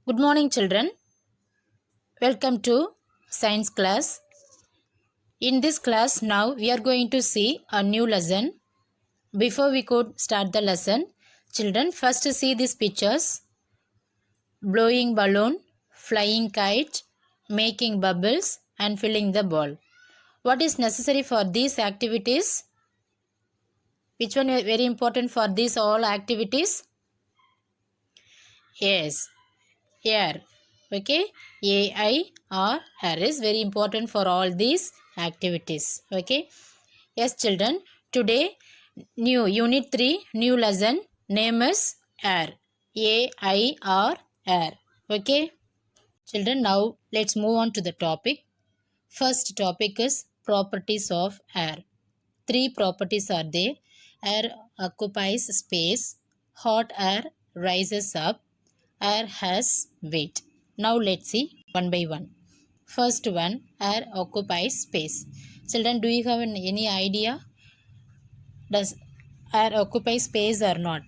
Good morning, children. Welcome to science class. In this class, now we are going to see a new lesson. Before we could start the lesson, children, first see these pictures: blowing balloon, flying kite, making bubbles, and filling the ball. What is necessary for these activities? Which one is very important for these all activities? Yes, air. Okay, air is very important for all these activities. Okay, yes, children, today new unit 3 new lesson name is air. Air. Okay, children, now let's move on to the topic. First topic is properties of air. Three properties are there: air occupies space, hot air rises up, air has weight. Now let's see one by one. First one, air occupies space. Children, do you have any idea? Does air occupy space or not?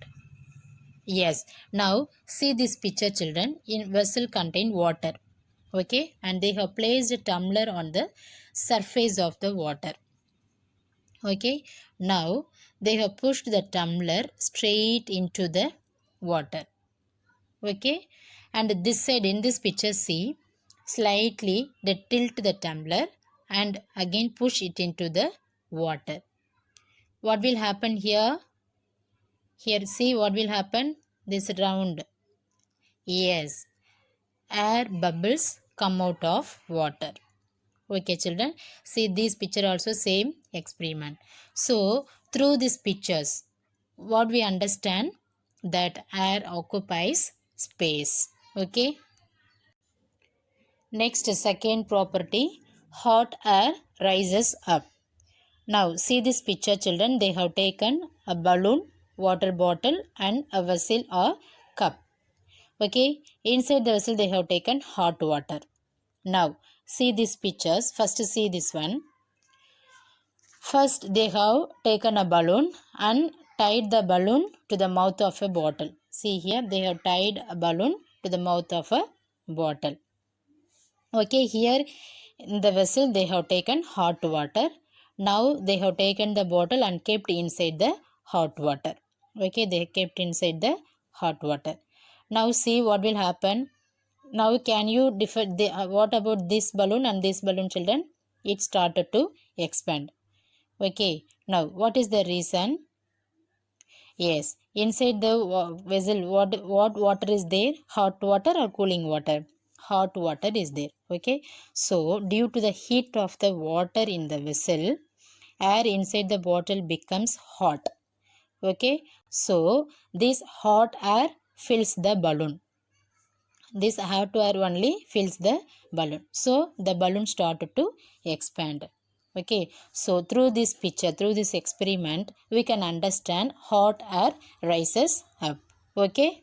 Yes. Now see this picture, children. In vessel contain water. Okay, and they have placed a tumbler on the surface of the water. Okay, now they have pushed the tumbler straight into the water. Okay, and this side in this picture, see, slightly they tilt the tumbler and again push it into the water. What will happen here? Here, see what will happen? This round. Yes, air bubbles come out of water. Okay, children, see this picture also same experiment. So through these pictures, what we understand, that air occupies space. Okay, next, second property, hot air rises up. Now see this picture, children. They have taken a balloon, water bottle and a vessel or cup. Okay, inside the vessel they have taken hot water. Now see these pictures. First see this one. First they have taken a balloon and tied the balloon to the mouth of a bottle. See here, they have tied a balloon to the mouth of a bottle. Okay, here in the vessel they have taken hot water. Now they have taken the bottle and kept inside the hot water. Okay, they kept inside the hot water. Now see what will happen. Now can you differ what about this balloon and this balloon, children? It started to expand. Okay, now what is the reason? Yes, inside the vessel, what water is there? Hot water or cooling water? Hot water is there. Okay, so due to the heat of the water in the vessel, air inside the bottle becomes hot. Okay, so this hot air fills the balloon. This hot air only fills the balloon. So the balloon started to expand. Okay, so through this picture, through this experiment, we can understand hot air rises up. Okay,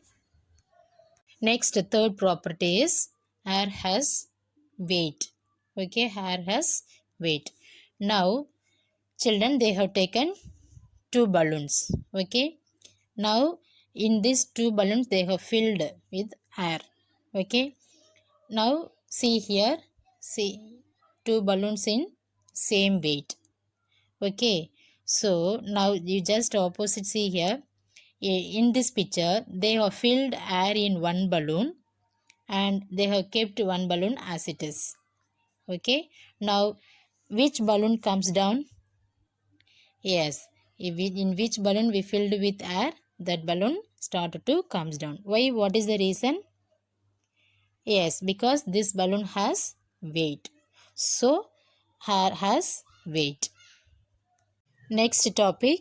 next, third property is air has weight. Okay, air has weight. Now children, they have taken two balloons. Okay, now in these two balloons they have filled with air. Okay, now see here, see two balloons in same weight. Okay, so now you just opposite see here. In this picture they have filled air in one balloon and they have kept one balloon as it is. Okay, now which balloon comes down? Yes, in which balloon we filled with air, that balloon started to comes down. Why? What is the reason? Yes, because this balloon has weight. So air has weight. Next topic,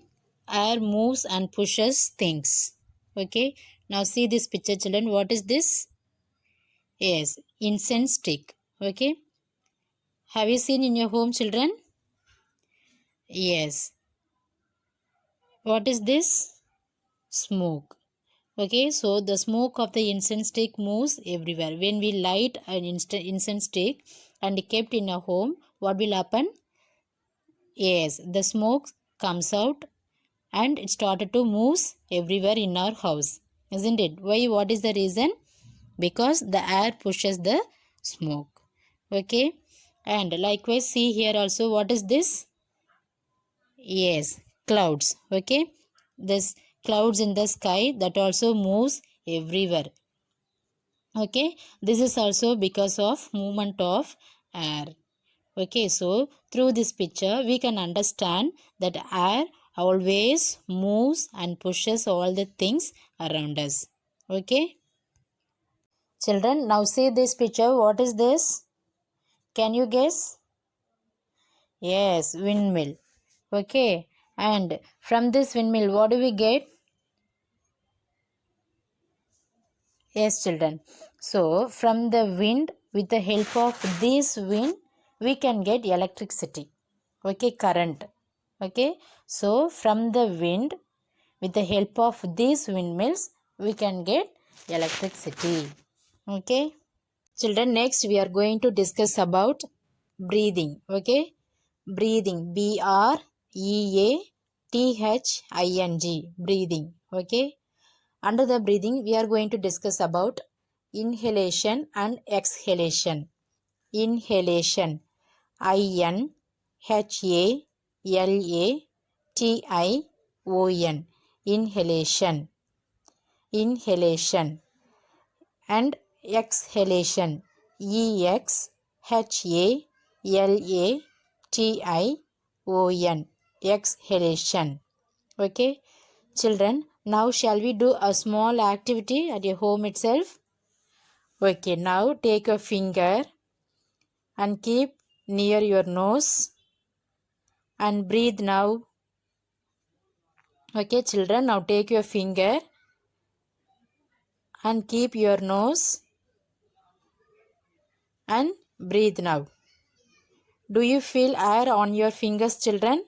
air moves and pushes things. Okay, now see this picture, children. What is this? Yes, incense stick. Okay, have you seen in your home, children? Yes. What is this? Smoke. Okay, so the smoke of the incense stick moves everywhere. When we light an incense stick and kept in a home, what will happen? Yes, the smoke comes out and it started to move everywhere in our house, isn't it? Why? What is the reason? because the air pushes the smoke. Okay, and likewise see here also, what is this? Yes, clouds. Okay, this clouds in the sky that also moves everywhere. Okay, this is also because of movement of air. Okay, so through this picture we can understand that air always moves and pushes all the things around us. Okay, children, now see this picture. What is this? Can you guess? Yes, windmill. Okay, and from this windmill what do we get? Yes, children. So from the wind, with the help of this wind, we can get electricity. Okay, current. Okay, so from the wind, with the help of these windmills, we can get electricity. Okay, children, next we are going to discuss about breathing. Okay, breathing. BREATHING. Breathing. Okay. Under the breathing, we are going to discuss about inhalation and exhalation. Inhalation. INHALATION. Inhalation. Inhalation. And exhalation. EXHALATION. Exhalation. Okay. Children, now shall we do a small activity at your home itself? Okay, now take your finger and keep near your nose and breathe now. Okay, children, now take your finger and keep your nose and breathe now. Do you feel air on your fingers, children?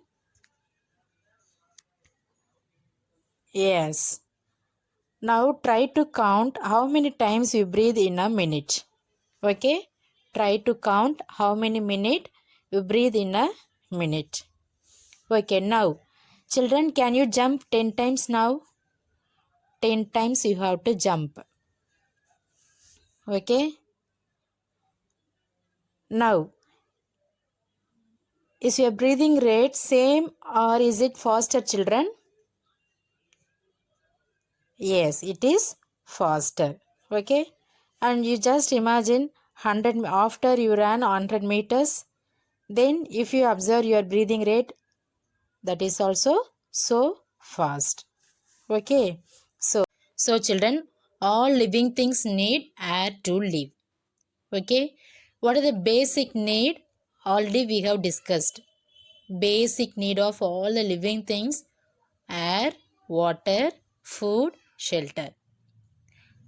Yes. Now try to count how many times you breathe in a minute. Okay? Try to count how many minutes you breathe in a minute. Okay, now children, can you jump 10 times now? 10 times you have to jump. Okay? Now, is your breathing rate same or is it faster, children? Yes, it is faster. Okay? And you just imagine 100 after you ran 100 meters, then if you observe your breathing rate, that is also so fast. Okay? So children, all living things need air to live. Okay? What are the basic need? Already we have discussed. Basic need of all the living things: air, water, food, shelter.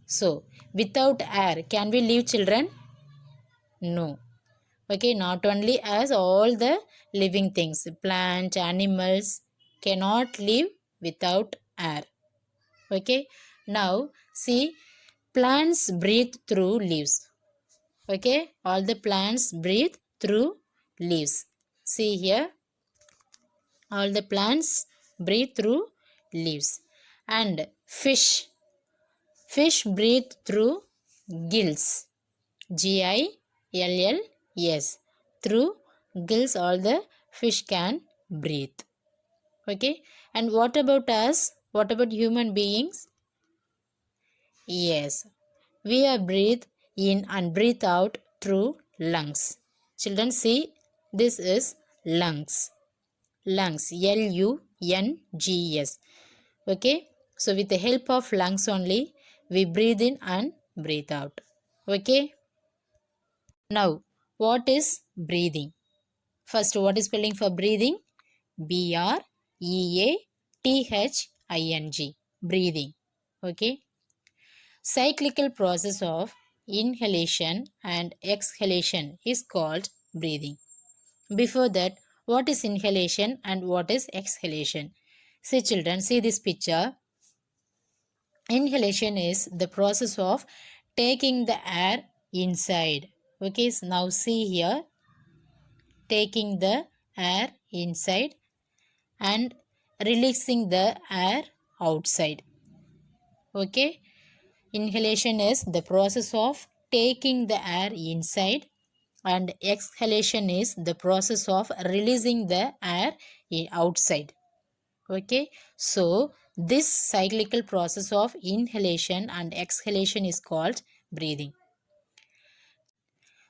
So, without air, can we live, children? No. Okay, not only as all the living things, plant, animals cannot live without air. Okay, now see, plants breathe through leaves. Okay, all the plants breathe through leaves. See here, all the plants breathe through leaves. And fish breathe through gills. GILLS. Through gills all the fish can breathe. Okay, and what about us? What about human beings? Yes, we are breathe in and breathe out through lungs. Children, see, this is lungs. Lungs, LUNGS. Okay, so with the help of lungs only, we breathe in and breathe out. Okay, now what is breathing? First, what is spelling for breathing? BREATHING. Breathing. Okay, cyclical process of inhalation and exhalation is called breathing. Before that, what is inhalation and what is exhalation? See children, see this picture. Inhalation is the process of taking the air inside. Okay, so now see here, taking the air inside and releasing the air outside. Okay, Inhalation is the process of taking the air inside, and exhalation is the process of releasing the air outside. Okay, so this cyclical process of inhalation and exhalation is called breathing.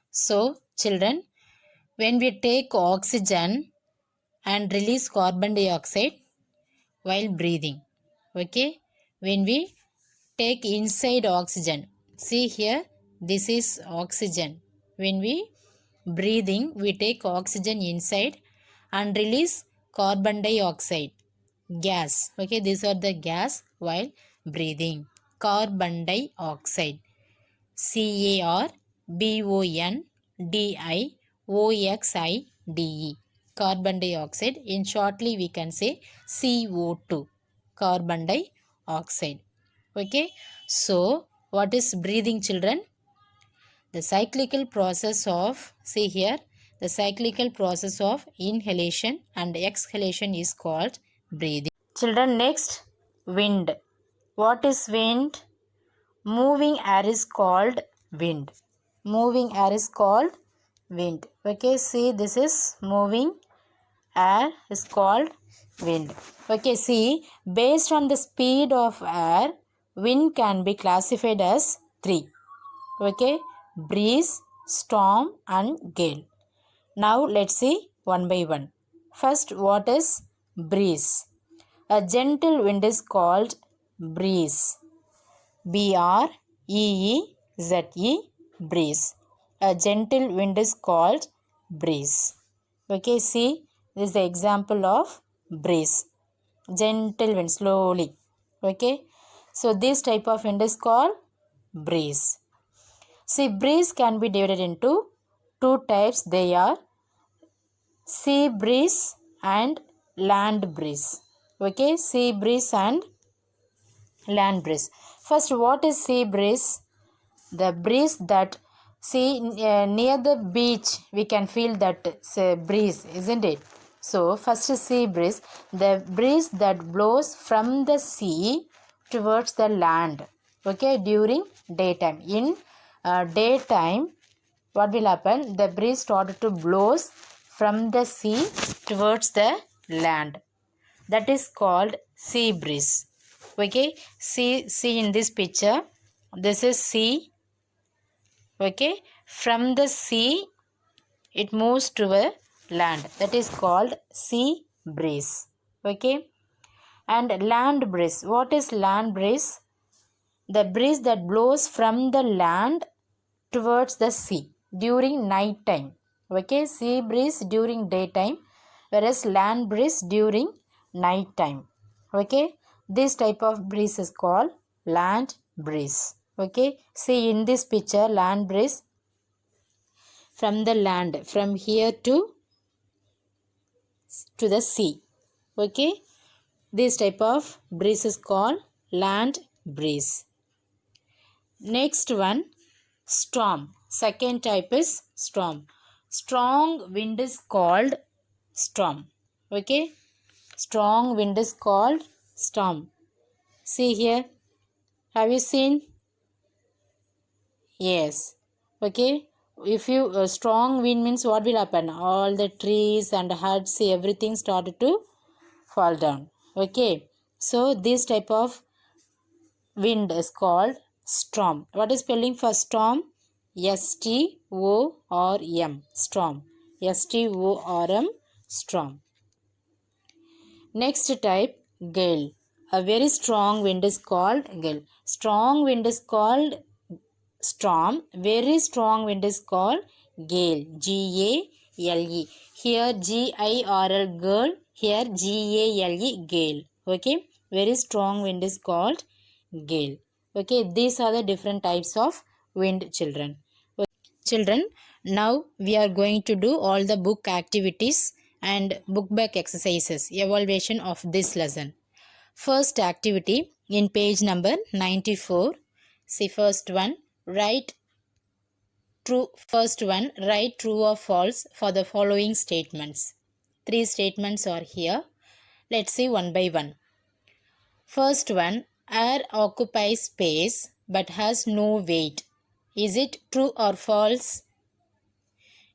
So children, when we take oxygen and release carbon dioxide while breathing, okay, when we take inside oxygen, see here, this is oxygen. When we breathing, we take oxygen inside and release carbon dioxide gas. Okay, these are the gas while breathing. Carbon dioxide, CARBONDIOXIDE, carbon dioxide. In shortly we can say CO2, carbon dioxide. Okay, so what is breathing, children? The cyclical process of, see here, the cyclical process of inhalation and exhalation is called breathing. Children, next, wind. What is wind? Moving air is called wind. Moving air is called wind. Okay, see, this is moving air is called wind. Okay, see, based on the speed of air, wind can be classified as three. Okay, breeze, storm and gale. Now let's see one by one. First, what is breeze? A gentle wind is called breeze. B-R-E-E-Z-E, breeze. A gentle wind is called breeze. Okay, see, this is the example of breeze. Gentle wind, slowly. Okay, so this type of wind is called breeze. See, breeze can be divided into two types. They are sea breeze and land breeze. Okay, sea breeze and land breeze. First, what is sea breeze? The breeze that, see, near the beach we can feel that breeze, isn't it? So first is sea breeze, the breeze that blows from the sea towards the land. Okay, during daytime. In daytime, what will happen? The breeze started to blows from the sea towards the land. That is called sea breeze. Okay, see in this picture, this is sea. Okay, from the sea it moves to a land. That is called sea breeze. Okay, and land breeze. What is land breeze? The breeze that blows from the land towards the sea during night time. Okay, sea breeze during daytime, whereas land breeze during night time. Okay, this type of breeze is called land breeze. Okay, see in this picture, land breeze from the land, from here to the sea. Okay, this type of breeze is called land breeze. Next one, storm. Second type is storm. Strong wind is called storm. Okay, strong wind is called storm. See here, have you seen? Yes. Okay, if you strong wind means what will happen? All the trees and huts, everything started to fall down. Okay, so this type of wind is called storm. What is spelling for storm? S-T-O-R-M, storm. S-T-O-R-M, storm. Next type, gale. A very strong wind is called gale. Strong wind is called storm. Very strong wind is called gale. G-A-L-E. Here G-I-R-L, girl. Here G-A-L-E, gale. Okay. Very strong wind is called gale. Okay. These are the different types of wind, children. Okay. Children, now we are going to do all the book activities and book back exercises, evaluation of this lesson. First activity in page number 94. See, first one, write true. First one, write true or false for the following statements. Three statements are here. Let's see one by one. First one, air occupies space but has no weight. Is it true or false?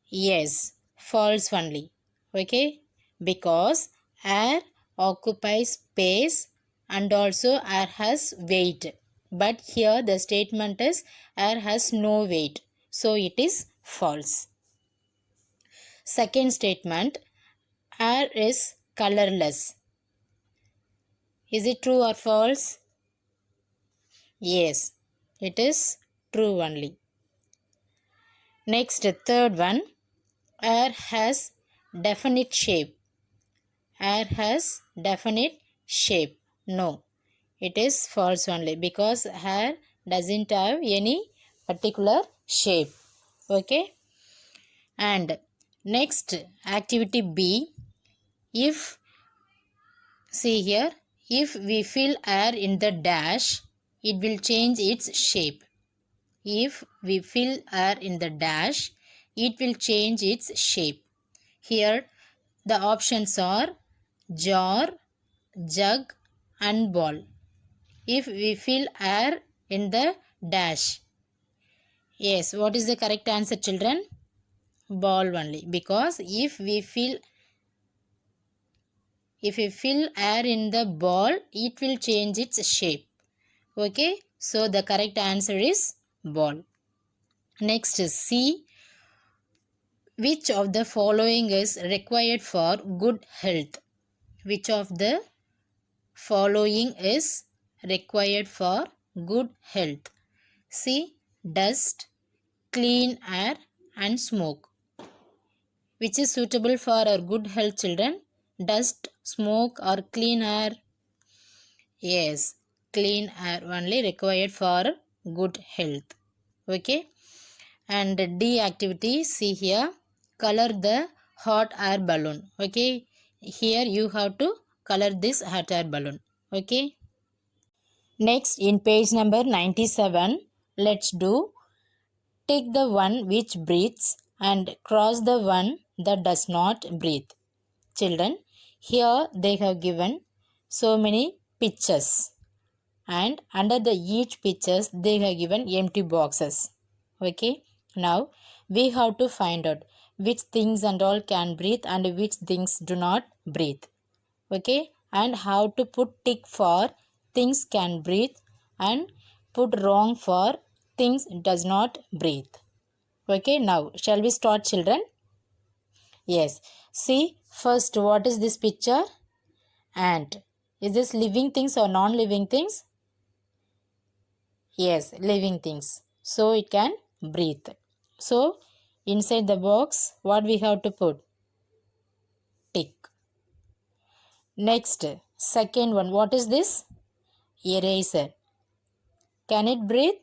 Yes, false only. Okay, because air occupies space and also air has weight. But here the statement is air has no weight. So it is false. Second statement, air is colorless. Is it true or false? Yes, it is true only. Next, third one, air has definite shape. Air has definite shape. No, it is false only because air doesn't have any particular shape. Okay. And next, activity B, if, see here, if we fill air in the dash, it will change its shape. If we fill air in the dash, it will change its shape. Here the options are jar, jug and ball. If we fill air in the dash, yes, what is the correct answer, children? Ball only, because if we fill air in the ball, it will change its shape. Okay, so the correct answer is ball. Next is C, which of the following is required for good health? Which of the following is required for good health? See, dust, clean air and smoke. Which is suitable for our good health, children? Dust, smoke or clean air? Yes, clean air only required for good health. Okay. And D activity, see here, color the hot air balloon. Okay, here you have to color this hot air balloon. Okay. Next, in page number 97, let's do take the one which breathes and cross the one that does not breathe. Children, here they have given so many pictures, and under the each pictures they have given empty boxes. Okay, now we have to find out which things and all can breathe and which things do not breathe. Okay, and how to put tick for things can breathe and put wrong for things does not breathe. Okay, now shall we start, children? Yes, see, first, what is this picture? Ant. Is this living things or non-living things? Yes, living things. So it can breathe. So inside the box, what we have to put? Tick. Next, second one, what is this? Eraser. Can it breathe?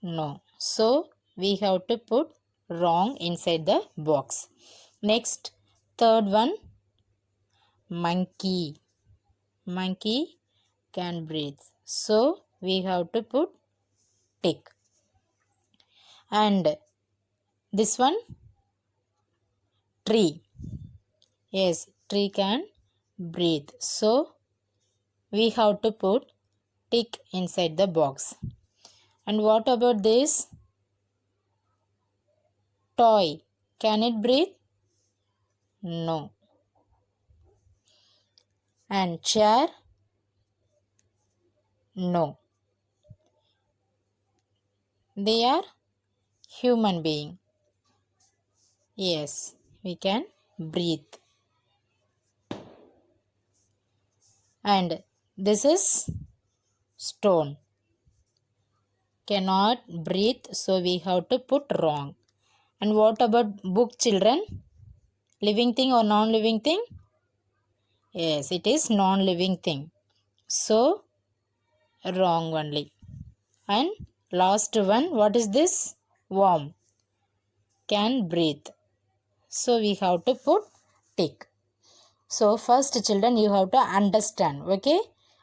No. So we have to put wrong inside the box. Next, third one, monkey. Monkey can breathe. So we have to put tick. And this one, tree. Yes, tree can breathe. So we have to put tick inside the box. And what about this? Toy. Can it breathe? No. And chair? No. They are human being. Yes, we can breathe. And this is stone. Cannot breathe, so we have to put wrong. And what about book, children? Living thing or non-living thing? Yes, it is non-living thing. So wrong only. And last one, what is this? Worm. Can breathe. So we have to put tick. So first, children, you have to understand. Okay,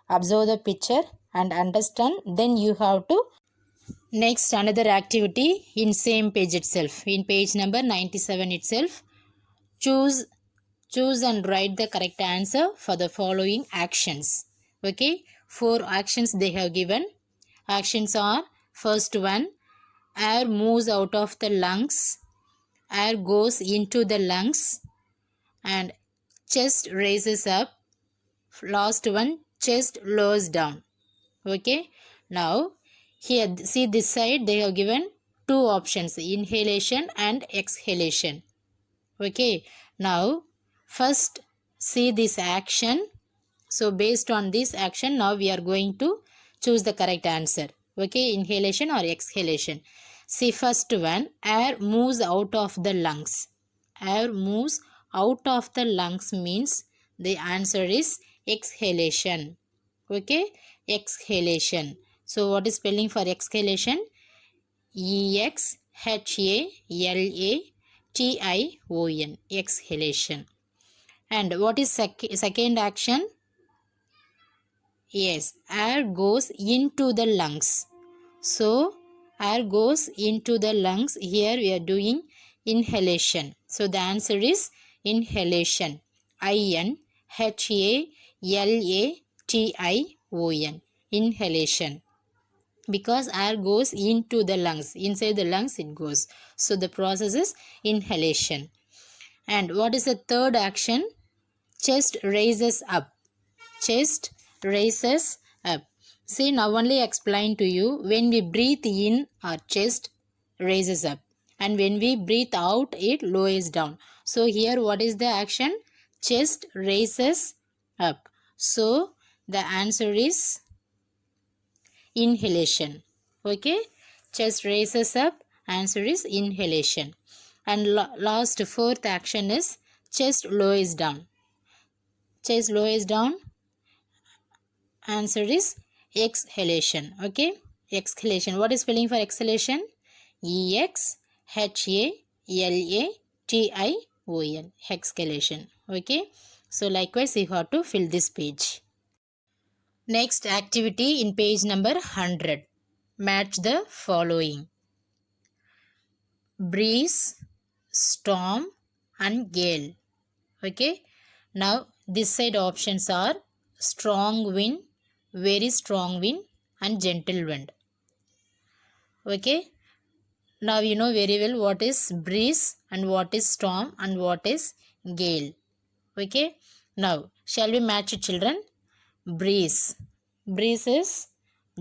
observe the picture and understand. Then you have to next another activity in same page itself. In page number 97 itself, choose and write the correct answer for the following actions. Okay, 4 actions they have given. actions are, first one, air moves out of the lungs, air goes into the lungs, and chest raises up. Last one, chest lowers down. Okay, now here see this side they have given two options, inhalation and exhalation. Okay, now first see this action. So based on this action, now we are going to choose the correct answer. Okay, inhalation or exhalation. See first one, air moves out of the lungs. Air moves out of the lungs means the answer is exhalation. Okay, exhalation. So what is spelling for exhalation? exhalation. Exhalation. And what is second action? Yes, air goes into the lungs. So air goes into the lungs. Here we are doing inhalation. So the answer is inhalation. inhalation. Inhalation. Because air goes into the lungs. Inside the lungs it goes. So the process is inhalation. And what is the third action? Chest raises up. Chest raises up. See, now only explain to you, when we breathe in, our chest raises up, and when we breathe out, it lowers down. So here what is the action? Chest raises up. So the answer is inhalation. Okay, chest raises up, answer is inhalation. And last fourth action is chest lowers down. Chest lowers down, answer is exhalation. Okay, exhalation. What is spelling for exhalation? exhalation. Exhalation. Okay, so likewise you have to fill this page. Next activity in page number 100. Match the following: breeze, storm and gale. Okay, now this side options are strong wind, very strong wind and gentle wind. Okay, now you know very well what is breeze and what is storm and what is gale. Okay, now shall we match it, children? Breeze. Breeze is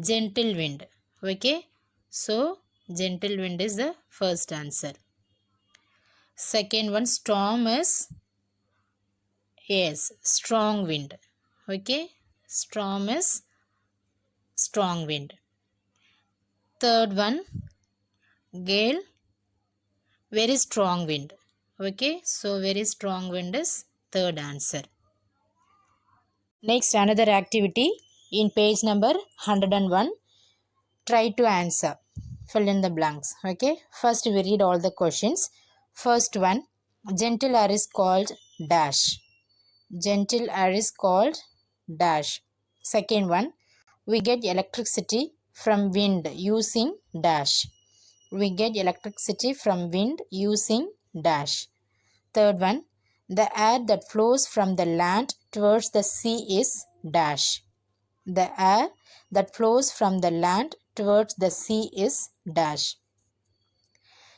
gentle wind. Okay, so gentle wind is the first answer. Second one, storm is, yes, strong wind. Okay, storm is strong wind. Third one, gale, very strong wind. Okay, so very strong wind is third answer. Next, another activity in page number 101. Try to answer. Fill in the blanks. Okay, first we read all the questions. First one, gentle air is called dash. Gentle air is called dash. Second one, we get electricity from wind using dash. We get electricity from wind using dash. Third one, the air that flows from the land towards the sea is dash. The air that flows from the land towards the sea is dash.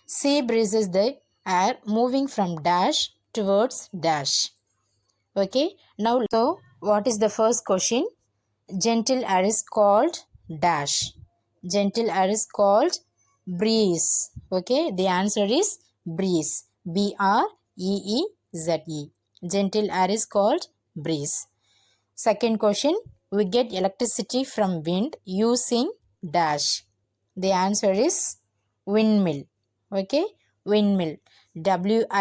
Sea breeze is the air moving from dash towards dash. Okay, now so what is the first question? Gentle air is called dash. Gentle air is called breeze. Okay, the answer is breeze. B-R-E-E-Z-E. Gentle air is called breeze. Second question, we get electricity from wind using dash. The answer is windmill. Okay, windmill. W-I-N-D-M-I-L-L.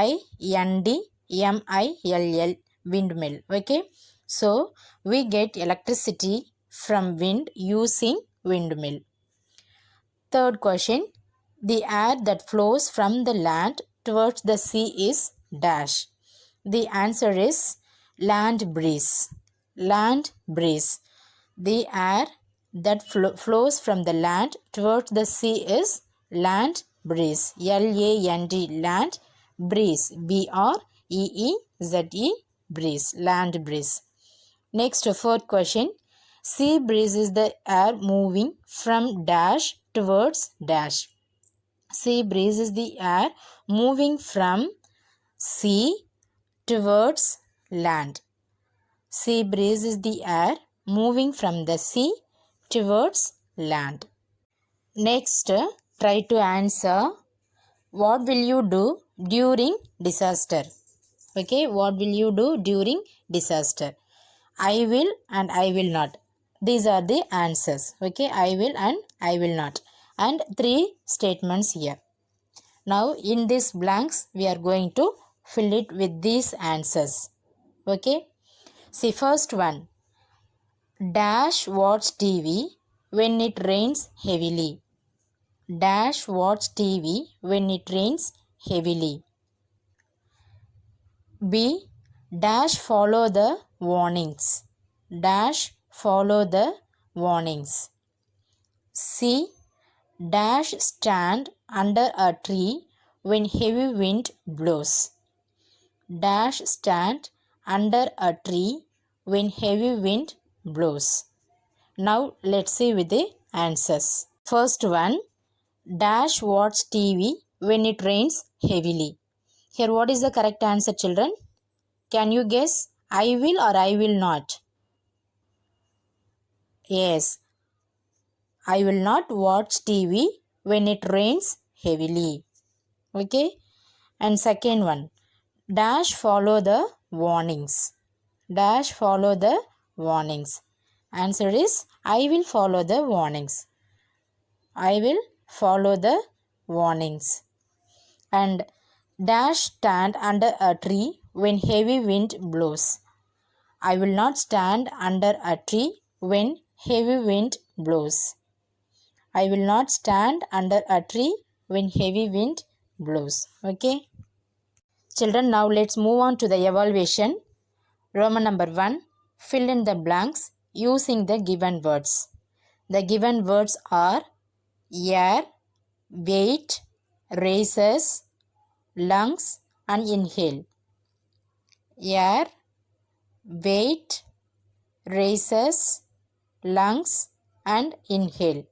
Windmill. Okay, so we get electricity from wind using windmill. Third question, the air that flows from the land towards the sea is dash. The answer is land breeze. Land breeze. The air that flows from the land towards the sea is land breeze. L-A-N-D. Land breeze. B-R-E-E-Z-E. Breeze. Land breeze. Next, fourth question. Sea breeze is the air moving from dash towards dash. Sea breeze is the air moving from sea towards land. Sea breeze is the air moving from the sea towards land. Next, try to answer. What will you do during disaster? Okay, what will you do during disaster? I will and I will not. These are the answers. Okay, I will and I will not. And 3 statements here. Now in these blanks we are going to fill it with these answers. Okay. See, first one. Dash watch TV when it rains heavily. Dash watch TV when it rains heavily. B. Dash follow the warnings. Dash follow the warnings. C. Dash stand under a tree when heavy wind blows. Dash stand under a tree when heavy wind blows. Now let's see with the answers. First one. Dash watch TV when it rains heavily. Here what is the correct answer, children? Can you guess? I will or I will not? Yes. I will not watch TV when it rains heavily. Okay. And second one. Dash follow the warnings. Dash follow the warnings. Answer is I will follow the warnings. I will follow the warnings. And dash stand under a tree when heavy wind blows. I will not stand under a tree when heavy wind blows. I will not stand under a tree when heavy wind blows. Okay. Children, now let's move on to the evaluation. Roman number 1. Fill in the blanks using the given words. The given words are air, weight, raises, lungs and inhale. Air, weight, raises, lungs and inhale.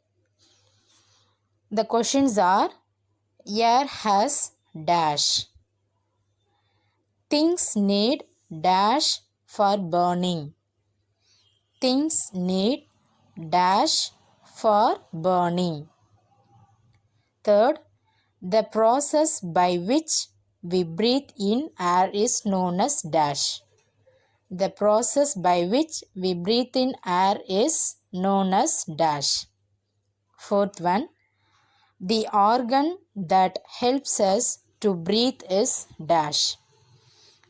The questions are: air has dash. Things need dash for burning. Things need dash for burning. Third, the process by which we breathe in air is known as dash. The process by which we breathe in air is known as dash. Fourth one, the organ that helps us to breathe is dash.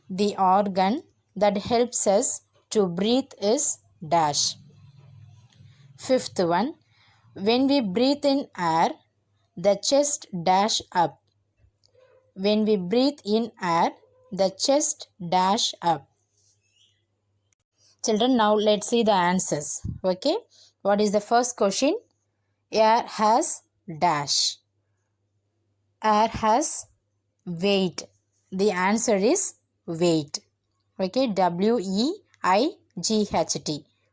The organ that helps us to breathe is dash. Fifth one, when we breathe in air, the chest dash up. When we breathe in air, the chest dash up. Children, now let's see the answers. Okay. What is the first question? Air has dash. Air has weight. The answer is weight. Okay. W-E-I-G-H-T.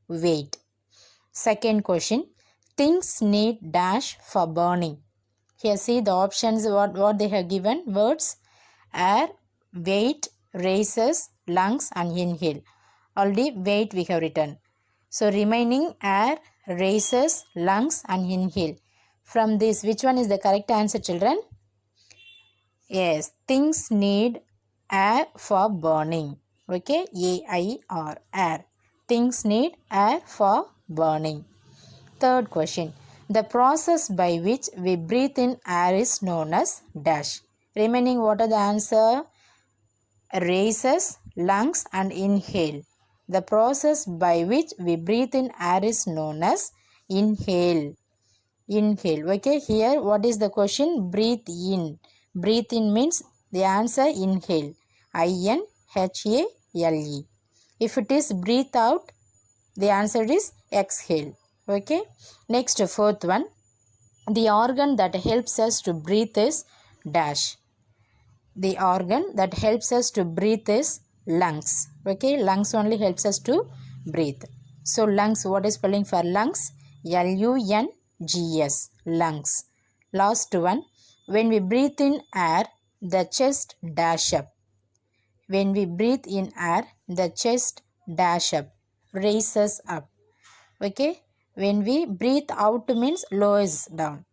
Weight. Second question. Things need dash for burning. Here see the options, what they have given. Words: air, weight, raises, lungs and inhale. Already weight we have written. So remaining air, raises, lungs and inhale. From this, which one is the correct answer, children? Yes, things need air for burning. Okay, A-I-R, air. Things need air for burning. Third question. The process by which we breathe in air is known as dash. Remaining, what are the answer? Raises, lungs and inhale. The process by which we breathe in air is known as inhale. Inhale. Okay, here what is the question? Breathe in. Breathe in means the answer inhale. I-N-H-A-L-E. If it is breathe out, the answer is exhale. Okay. Next, fourth one. The organ that helps us to breathe is dash. The organ that helps us to breathe is lungs. Okay. Lungs only helps us to breathe. So lungs, what is spelling for lungs? Lungs, lungs. Last one, when we breathe in air, the chest dash up. When we breathe in air, the chest dash up, raises up. Okay, when we breathe out means lowers down.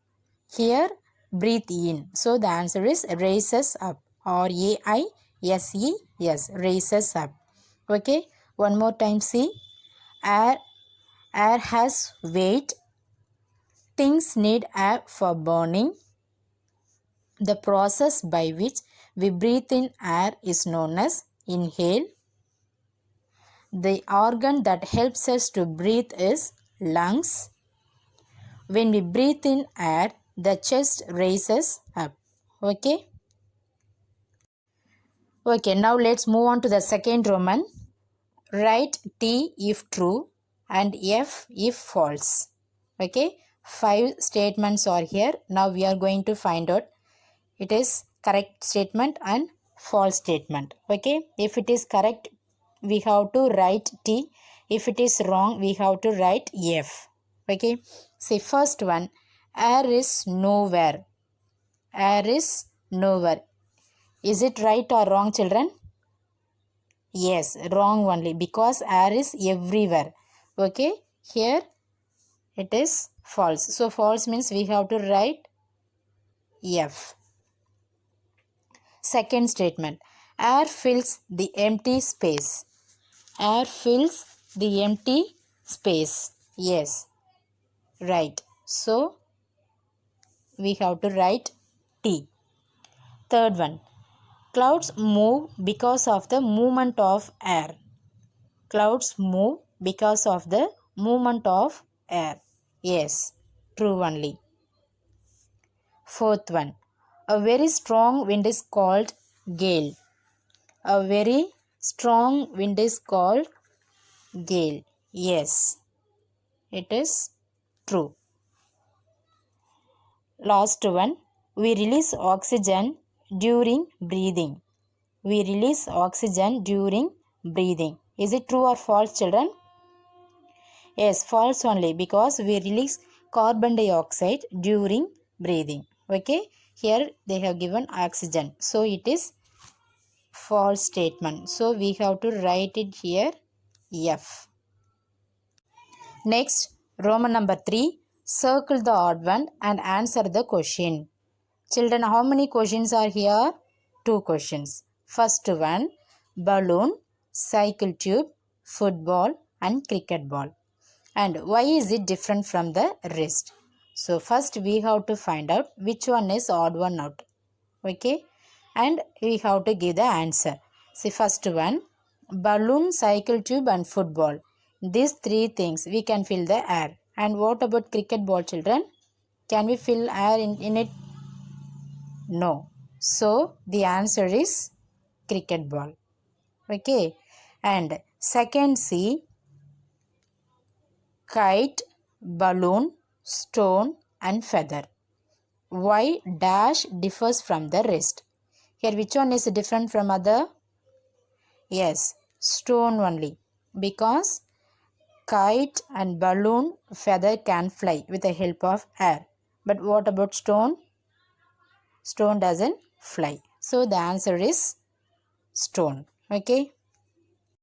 Here, breathe in. So the answer is raises up. R-A-I-S-E-S, raises up. Okay, one more time see. Air has weight. Things need air for burning. The process by which we breathe in air is known as inhale. The organ that helps us to breathe is lungs. When we breathe in air, the chest raises up. Okay. Okay, now let's move on to the second Roman. Write T if true and F if false. Okay, 5 statements are here. Now we are going to find out it is correct statement and false statement. Okay, if it is correct, we have to write T. If it is wrong, we have to write F. Okay, see first one, air is nowhere. Air is nowhere. Is it right or wrong, children? Yes, wrong only, because air is everywhere. Okay, here it is false. So false means we have to write F. Second statement, air fills the empty space. Air fills the empty space. Yes, right. So we have to write T. Third one, clouds move because of the movement of air. Clouds move because of the movement of air. Yes, true only. Fourth one, a very strong wind is called gale. A very strong wind is called gale. Yes, it is true. Last one, we release oxygen during breathing. We release oxygen during breathing. Is it true or false, children? Yes, false only, because we release carbon dioxide during breathing. Okay, here they have given oxygen. So it is false statement. So we have to write it here F. Next, Roman number 3. Circle the odd one and answer the question. Children, how many questions are here? 2 questions. First one, balloon, cycle tube, football and cricket ball. And why is it different from the rest? So first we have to find out which one is odd one out. Okay, and we have to give the answer. See first one, balloon, cycle tube and football. These 3 things we can fill the air. And what about cricket ball, children? Can we fill air in it? No. So the answer is cricket ball. Okay, and second C, kite, balloon, stone and feather. Why dash differs from the rest? Here which one is different from other? Yes, stone only, because kite and balloon feather can fly with the help of air. But what about stone? Stone doesn't fly. So the answer is stone. Okay.